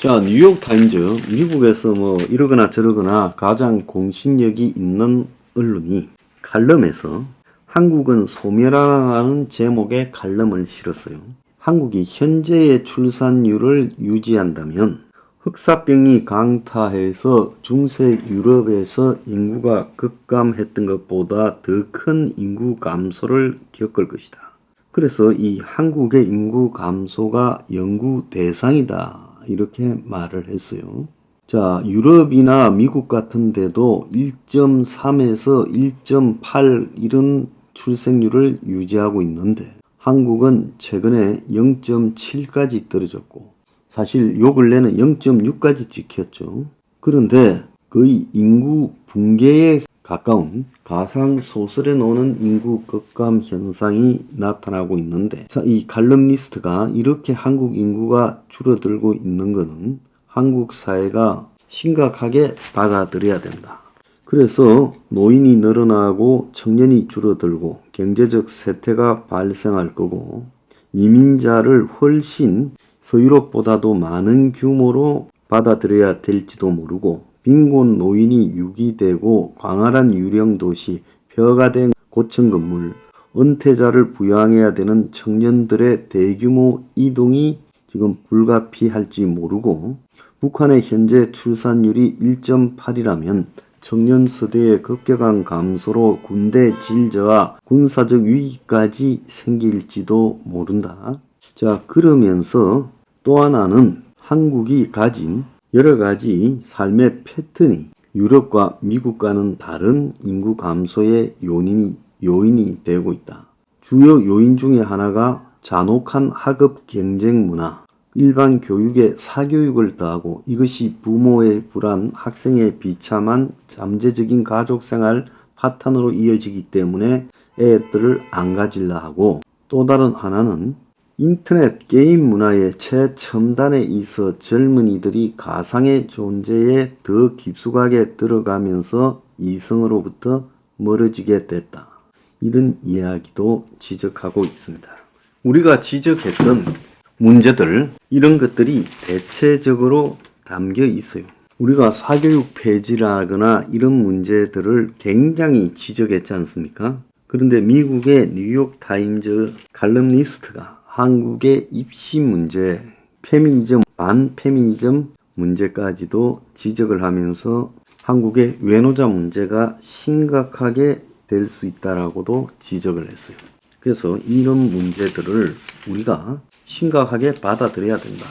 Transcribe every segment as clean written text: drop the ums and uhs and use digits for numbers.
자, 뉴욕타임즈, 미국에서 이러거나 저러거나 가장 공신력이 있는 언론이 칼럼에서 한국은 소멸하라는 제목의 칼럼을 실었어요. 한국이 현재의 출산율을 유지한다면 흑사병이 강타해서 중세 유럽에서 인구가 급감했던 것보다 더 큰 인구 감소를 겪을 것이다. 그래서 이 한국의 인구 감소가 연구 대상이다. 이렇게 말을 했어요. 자, 유럽이나 미국 같은 데도 1.3에서 1.8 이런 출생률을 유지하고 있는데 한국은 최근에 0.7까지 떨어졌고 사실 요 근래는 0.6까지 찍혔죠. 그런데 거의 인구 붕괴에 가까운 가상소설에 나오는 인구 급감 현상이 나타나고 있는데 이 칼럼니스트가 이렇게 한국 인구가 줄어들고 있는 것은 한국 사회가 심각하게 받아들여야 된다. 그래서 노인이 늘어나고 청년이 줄어들고 경제적 쇠퇴가 발생할 거고 이민자를 훨씬 서유럽보다도 많은 규모로 받아들여야 될지도 모르고 빈곤 노인이 유기되고 광활한 유령 도시, 폐허가 된 고층 건물, 은퇴자를 부양해야 되는 청년들의 대규모 이동이 지금 불가피할지 모르고 북한의 현재 출산율이 1.8이라면 청년 세대의 급격한 감소로 군대 질저와 군사적 위기까지 생길지도 모른다. 자, 그러면서 또 하나는 한국이 가진 여러 가지 삶의 패턴이 유럽과 미국과는 다른 인구 감소의 요인이 되고 있다. 주요 요인 중에 하나가 잔혹한 학업 경쟁 문화, 일반 교육에 사교육을 더하고 이것이 부모의 불안, 학생의 비참한 잠재적인 가족생활 파탄으로 이어지기 때문에 애들을 안 가질라 하고 또 다른 하나는 인터넷 게임 문화의 최첨단에 있어 젊은이들이 가상의 존재에 더 깊숙하게 들어가면서 이성으로부터 멀어지게 됐다. 이런 이야기도 지적하고 있습니다. 우리가 지적했던 문제들, 이런 것들이 대체적으로 담겨 있어요. 우리가 사교육 폐지라거나 이런 문제들을 굉장히 지적했지 않습니까? 그런데 미국의 뉴욕타임즈 칼럼니스트가 한국의 입시 문제, 페미니즘, 반페미니즘 문제까지도 지적을 하면서 한국의 외노자 문제가 심각하게 될 수 있다라고도 지적을 했어요. 그래서 이런 문제들을 우리가 심각하게 받아들여야 된다.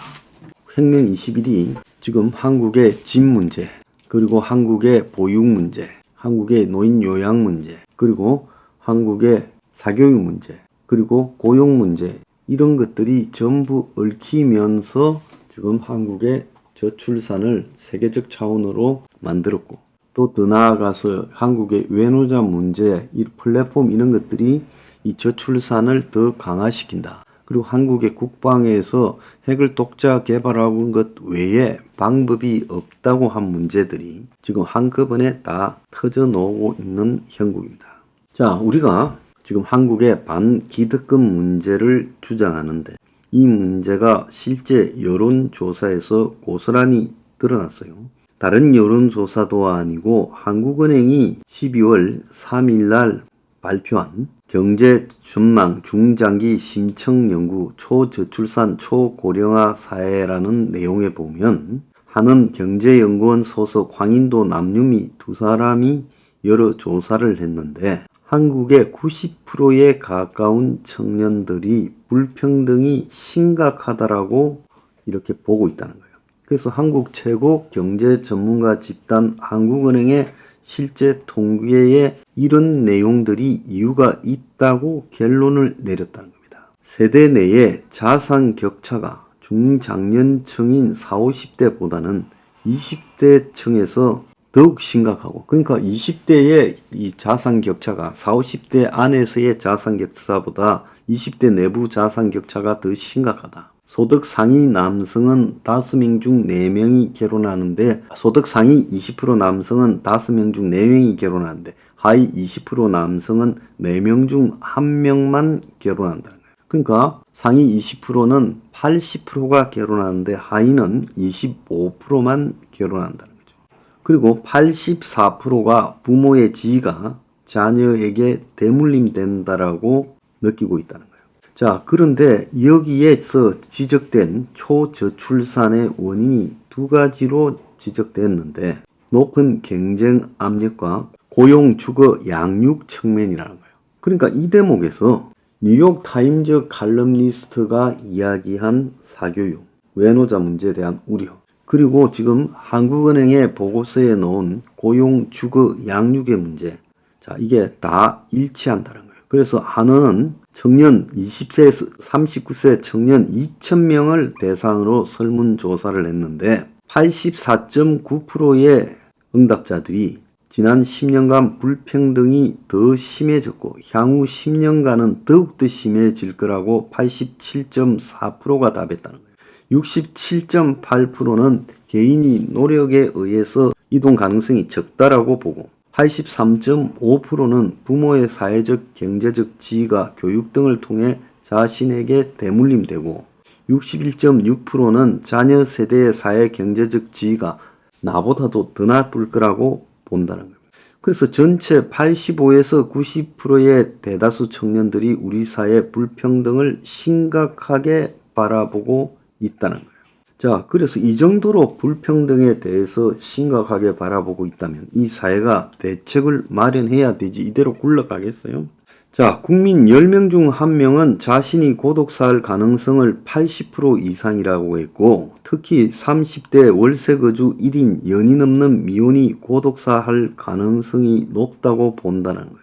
혁명 21이 지금 한국의 집 문제, 그리고 한국의 보육 문제, 한국의 노인 요양 문제, 그리고 한국의 사교육 문제, 그리고 고용 문제, 이런 것들이 전부 얽히면서 지금 한국의 저출산을 세계적 차원으로 만들었고 또 더 나아가서 한국의 외노자 문제, 이 플랫폼 이런 것들이 이 저출산을 더 강화시킨다. 그리고 한국의 국방에서 핵을 독자 개발하는 것 외에 방법이 없다고 한 문제들이 지금 한꺼번에 다 터져 나오고 있는 형국입니다. 자, 우리가 지금 한국의 반기득권 문제를 주장하는데 이 문제가 실제 여론조사에서 고스란히 드러났어요. 다른 여론조사도 아니고 한국은행이 12월 3일 날 발표한 경제전망 중장기 심층연구 초저출산 초고령화 사회라는 내용에 보면 한은경제연구원 소속 황인도 남유미 두 사람이 여러 조사를 했는데 한국의 90%에 가까운 청년들이 불평등이 심각하다라고 이렇게 보고 있다는 거예요. 그래서 한국 최고 경제 전문가 집단 한국은행의 실제 통계에 이런 내용들이 이유가 있다고 결론을 내렸다는 겁니다. 세대 내의 자산 격차가 중장년층인 40, 50대보다는 20대층에서 더욱 심각하고, 그러니까 20대의 이 자산 격차가 40, 50대 안에서의 자산 격차보다 20대 내부 자산 격차가 더 심각하다. 소득 상위 남성은 5명 중 4명이 결혼하는데 소득 상위 20% 남성은 5명 중 4명이 결혼하는데 하위 20% 남성은 4명 중 1명만 결혼한다는 거예요. 그러니까 상위 20%는 80%가 결혼하는데 하위는 25%만 결혼한다는 거죠. 그리고 84%가 부모의 지위가 자녀에게 대물림 된다라고 느끼고 있다는 거예요. 자, 그런데 여기에서 지적된 초저출산의 원인이 두 가지로 지적됐는데 높은 경쟁 압력과 고용 주거 양육 측면이라는 거예요. 그러니까 이 대목에서 뉴욕 타임즈 칼럼니스트가 이야기한 사교육, 외노자 문제에 대한 우려, 그리고 지금 한국은행의 보고서에 넣은 고용 주거 양육의 문제, 자, 이게 다 일치한다는 거예요. 그래서 한은은 청년 20세에서 39세 청년 2,000명을 대상으로 설문조사를 했는데 84.9%의 응답자들이 지난 10년간 불평등이 더 심해졌고 향후 10년간은 더욱더 심해질 거라고 87.4%가 답했다는 거예요. 67.8%는 개인이 노력에 의해서 이동 가능성이 적다라고 보고 83.5%는 부모의 사회적, 경제적 지위가 교육 등을 통해 자신에게 대물림되고 61.6%는 자녀 세대의 사회 경제적 지위가 나보다도 더 나쁠 거라고 본다는 거예요. 그래서 전체 85에서 90%의 대다수 청년들이 우리 사회 불평등을 심각하게 바라보고 있다는 거예요. 자, 그래서 이 정도로 불평등에 대해서 심각하게 바라보고 있다면 이 사회가 대책을 마련해야 되지 이대로 굴러가겠어요? 자, 국민 10명 중 1명은 자신이 고독사할 가능성을 80% 이상이라고 했고 특히 30대 월세거주 1인 연인 없는 미혼이 고독사할 가능성이 높다고 본다는 거예요.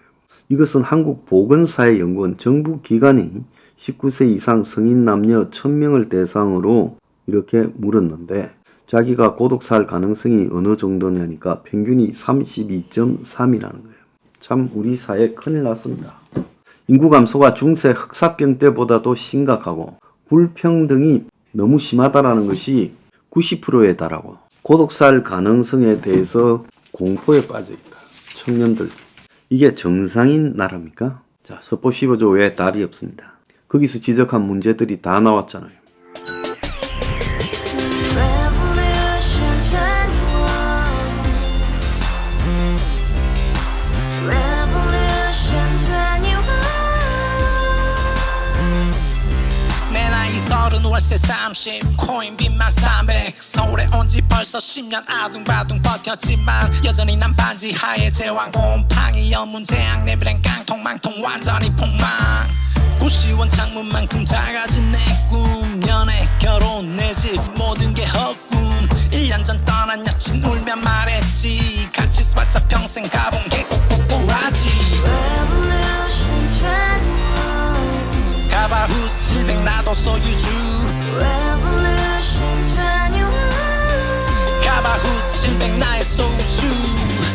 이것은 한국보건사회연구원 정부기관이 19세 이상 성인 남녀 1000명을 대상으로 이렇게 물었는데 자기가 고독사할 가능성이 어느 정도냐니까 평균이 32.3이라는 거예요. 참 우리 사회 큰일 났습니다. 인구 감소가 중세 흑사병 때보다도 심각하고 불평등이 너무 심하다라는 것이 90%에 달하고 고독사할 가능성에 대해서 공포에 빠져 있다. 청년들. 이게 정상인 나라입니까? 자, 서포 15조 외에 답이 없습니다. 거기서 지적한 문제들이 다 나왔잖아요. 월세 30 코인빚만 300 서울에 온지 벌써 10년 아둥바둥 버텼지만 여전히 난 반지 하에 제왕 곰팡이 연문제약 내비랑 깡통망통 완전히 폭망 고시원 창문만큼 작아진 내 꿈 연애 결혼 내 집 모든 게 헛꿈 1년 전 떠난 여친 울며 말했지 같이 써봤자 평생 가본 게 꼭꼭꼭라지 가바후스 700 나도 소유주 가바후스 700 나의 소유주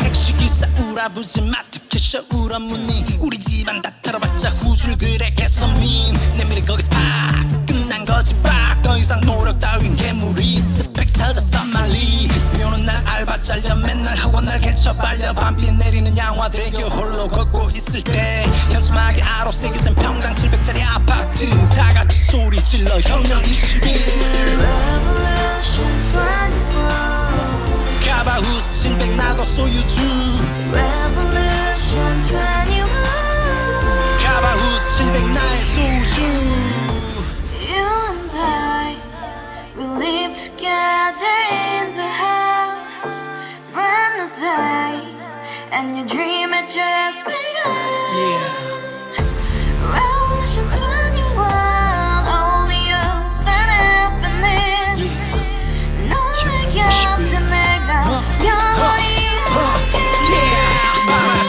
택시기사 우라부지 마트캐셔 울어무니 우리 집안 다 털어봤자 후줄 그래 개선민 내 미래 거기서 팍 끝난 거지 빡 더 이상 노력 따윈 괴물이 스펙 찾아 싼말리 비오는 날 알바 잘려 맨날 학원 날 개쳐 발려 밤비 내리는 양화대교 홀로 걷고 있을 때 현수막에 아로 새겨진 평당 700짜리 아파트 다같이 소리 질러 혁명 21 가바후스 700 나도 소유주 가바후스 700 나의 소유주 Together in the house, brand new day, and your dream had just begun. Revolution 21, only hope and happiness. 너의 곁에 내가 영원히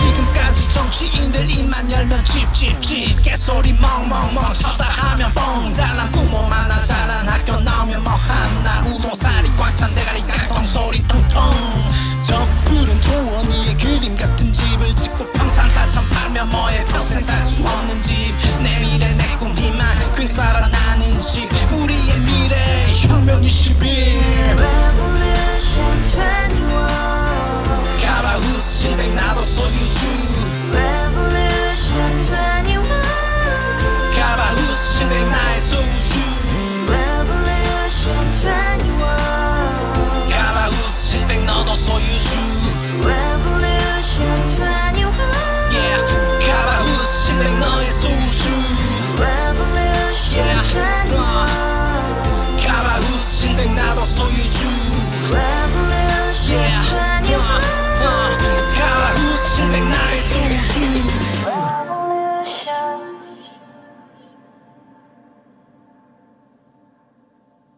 지금까지 정치인들 입만 열면 찝찝찝 개소리 멍멍멍 쳤다 하면 뻥 잘난 부모 만나 잘난 학교 나오면 뭐 하나 우동살이 꽉 찬 대가리 깡통 소리 통통